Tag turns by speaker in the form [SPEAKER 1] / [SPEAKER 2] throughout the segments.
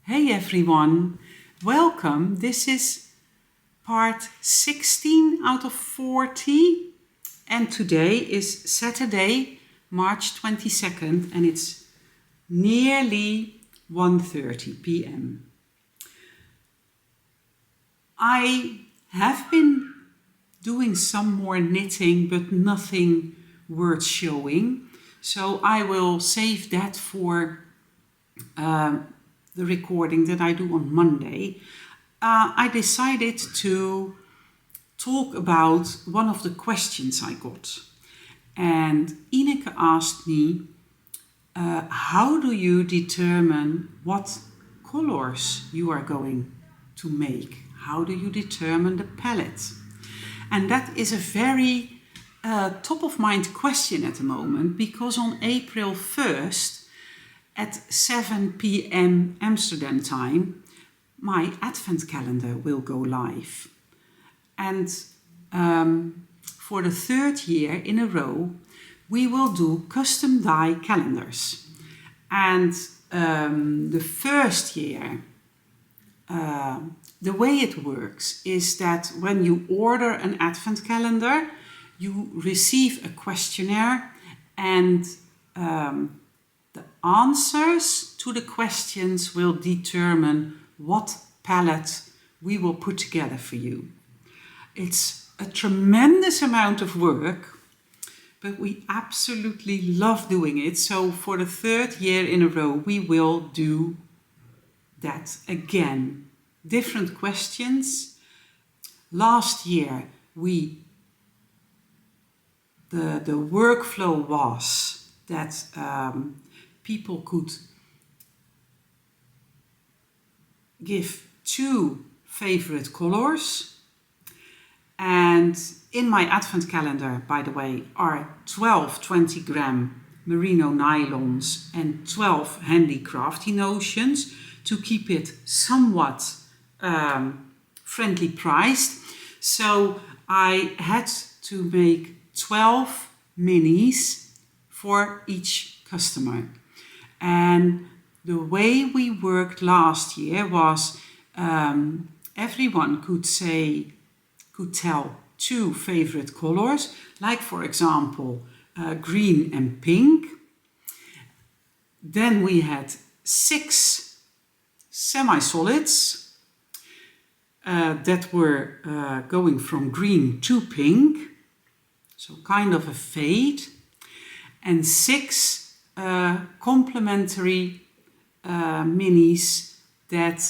[SPEAKER 1] Hey everyone, welcome. This is part 16 out of 40 and today is Saturday, March 22nd and it's nearly 1:30 p.m. I have been doing some more knitting but nothing worth showing, so I will save that for the recording that I do on Monday. I decided to talk about one of the questions I got. And Ineke asked me, how do you determine what colors you are going to make? How do you determine the palette? And that is a very top of mind question at the moment, because on April 1st, at 7 p.m. Amsterdam time, my advent calendar will go live. And for the third year in a row, we will do custom die calendars. And the first year, the way it works is that when you order an advent calendar, you receive a questionnaire and the answers to the questions will determine what palette we will put together for you. It's a tremendous amount of work, but we absolutely love doing it. So for the third year in a row, we will do that again. Different questions. Last year, the workflow was that people could give 2 favorite colors. And in my advent calendar, by the way, are 12 20-gram merino nylons and 12 handicrafty notions to keep it somewhat friendly priced. So I had to make 12 minis for each customer. And the way we worked last year was everyone could tell 2 favorite colors, like for example green and pink. Then we had 6 semi-solids that were going from green to pink, so kind of a fade, and 6 complementary minis that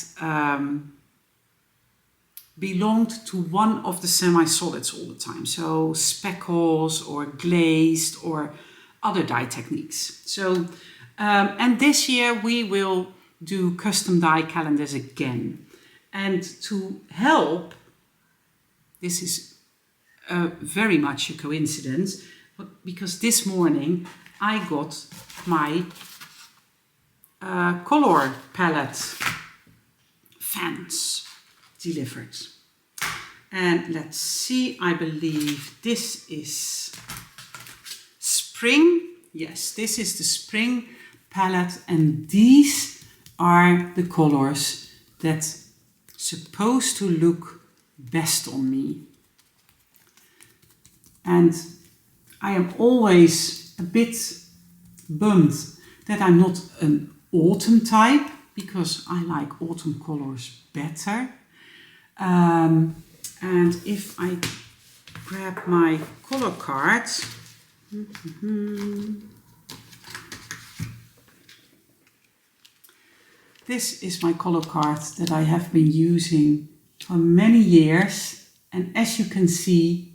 [SPEAKER 1] belonged to one of the semi-solids all the time. So speckles or glazed or other dye techniques. So, and this year we will do custom dye calendars again. And to help, this is very much a coincidence, because this morning I got my color palette fans delivered. And let's see, I believe this is spring. Yes, this is the spring palette, and these are the colors that supposed to look best on me. And I am always a bit bummed that I'm not an autumn type, because I like autumn colors better. And if I grab my color cards, this is my color card that I have been using for many years, and as you can see,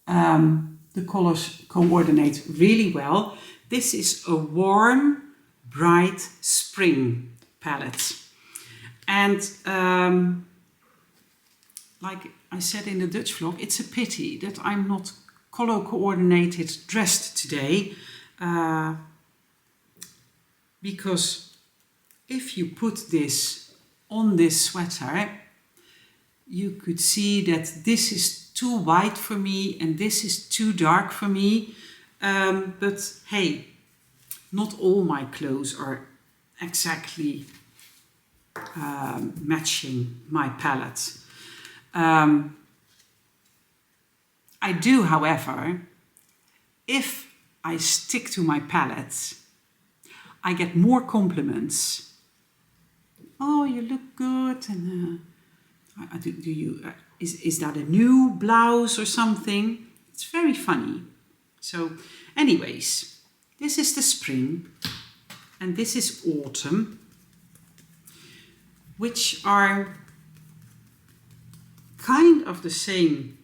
[SPEAKER 1] the colors coordinate really well. This is a warm, bright spring palette. And like I said in the Dutch vlog, it's a pity that I'm not color coordinated dressed today, because if you put this on this sweater, you could see that this is too white for me and this is too dark for me. But hey, not all my clothes are exactly matching my palette. I do, however, if I stick to my palette, I get more compliments. Oh, you look good, and is that a new blouse or something? It's very funny. So, anyways, this is the spring, and this is autumn, which are kind of the same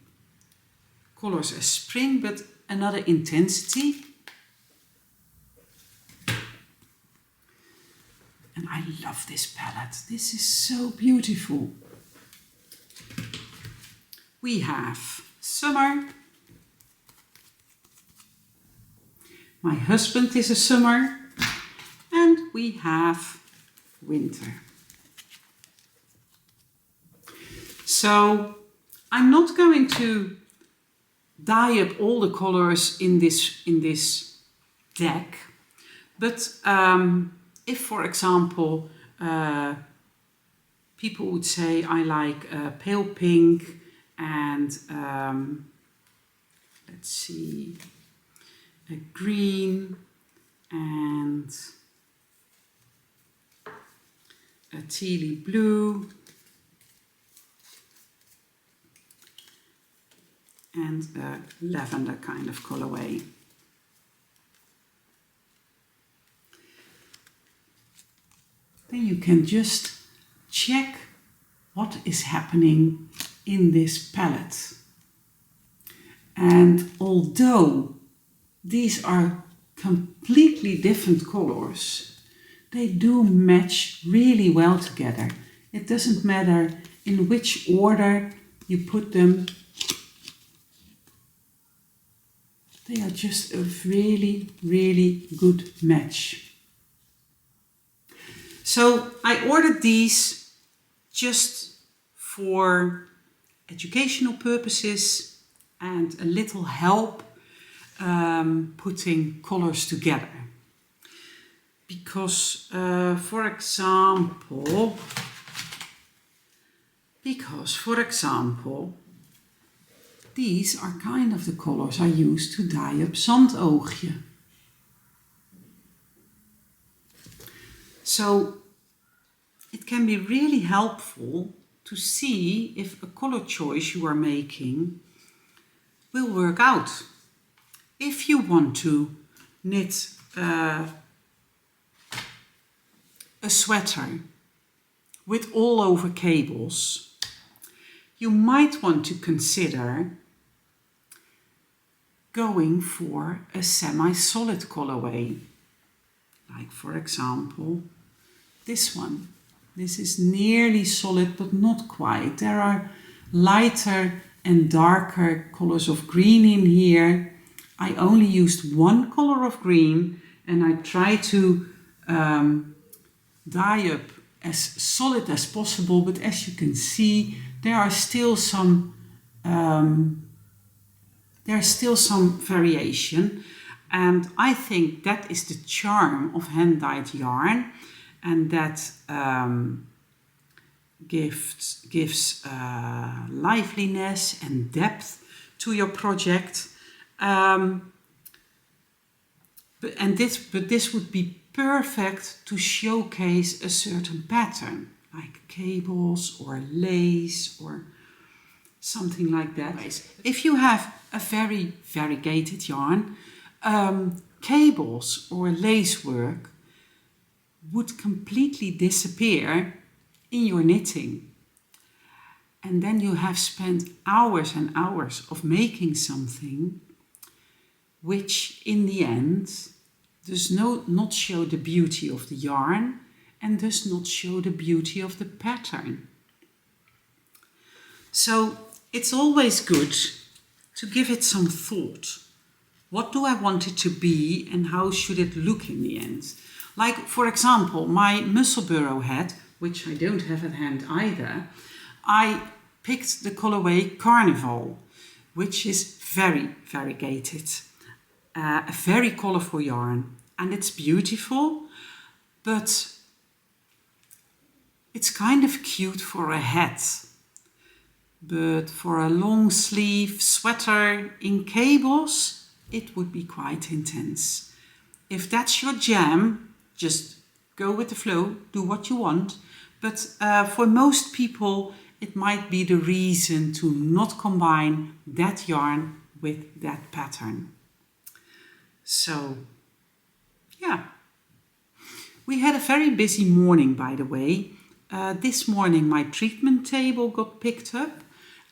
[SPEAKER 1] colors as spring, but another intensity. And I love this palette. This is so beautiful. We have summer. My husband is a summer. And we have winter. So I'm not going to dye up all the colors in this deck, but if, for example, people would say I like pale pink and let's see, a green and a tealy blue and a lavender kind of colorway. Then you can just check what is happening in this palette. And although these are completely different colors, they do match really well together. It doesn't matter in which order you put them. They are just a really, really good match. So I ordered these just for educational purposes and a little help putting colors together. Because, for example, these are kind of the colors I use to dye up Zandoogje. So it can be really helpful to see if a color choice you are making will work out. If you want to knit a sweater with all over cables, you might want to consider going for a semi-solid colorway. Like, for example, this one. This is nearly solid, but not quite. There are lighter and darker colors of green in here. I only used one color of green, and I try to dye up as solid as possible, but as you can see, there are still some variation, and I think that is the charm of hand-dyed yarn, and that gives liveliness and depth to your project. But this would be perfect to showcase a certain pattern, like cables or lace or something like that. If you have a very variegated yarn, cables or lace work would completely disappear in your knitting. And then you have spent hours and hours of making something which in the end does not show the beauty of the yarn and does not show the beauty of the pattern. So it's always good to give it some thought. What do I want it to be and how should it look in the end? Like, for example, my Musselburgh hat, which I don't have at hand either, I picked the colorway Carnival, which is very variegated, a very colorful yarn, and it's beautiful, but It's kind of cute for a hat, but for a long sleeve sweater in cables, it would be quite intense. If that's your jam, just go with the flow, do what you want. But for most people, it might be the reason to not combine that yarn with that pattern. So, yeah. We had a very busy morning, by the way. This morning my treatment table got picked up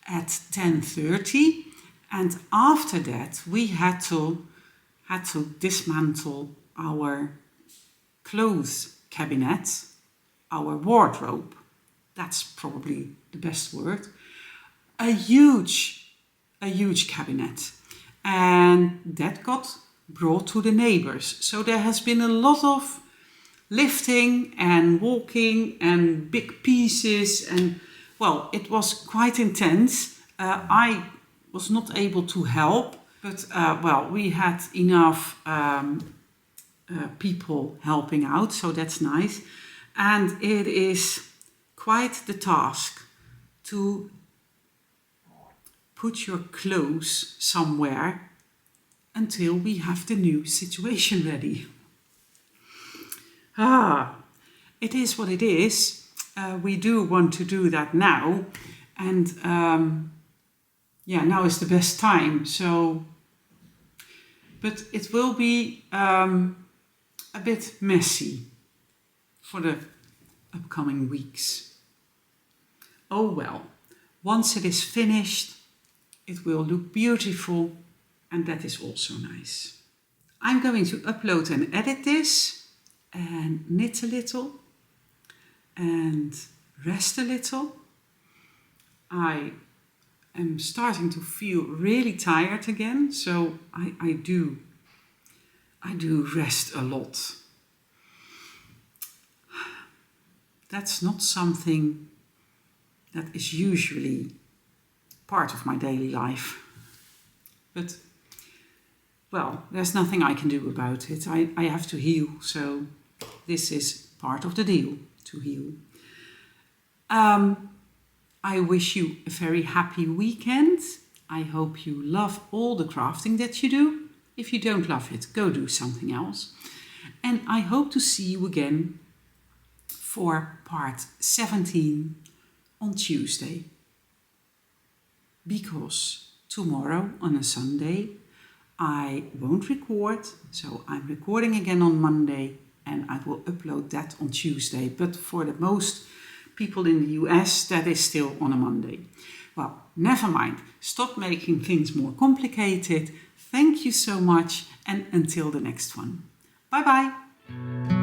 [SPEAKER 1] at 10:30, and after that we had to dismantle our clothes cabinet, our wardrobe. That's probably the best word. A huge cabinet, and that got brought to the neighbors. So there has been a lot of lifting and walking and big pieces, and well, it was quite intense. I was not able to help, but well, we had enough people helping out, so that's nice. And it is quite the task to put your clothes somewhere until we have the new situation ready. It is what it is. We do want to do that now, and yeah, now is the best time. So, but it will be a bit messy for the upcoming weeks. Oh well, once it is finished, it will look beautiful, and that is also nice. I'm going to upload and edit this, and knit a little and rest a little. I am starting to feel really tired again, so I do rest a lot. That's not something that is usually part of my daily life, but well, there's nothing I can do about it. I have to heal, so this is part of the deal, to heal. I wish you a very happy weekend. I hope you love all the crafting that you do. If you don't love it, go do something else. And I hope to see you again for part 17 on Tuesday. Because tomorrow on a Sunday, I won't record, so I'm recording again on Monday, and I will upload that on Tuesday. But for the most people in the US, that is still on a Monday. Well, never mind. Stop making things more complicated. Thank you so much, and until the next one. Bye bye.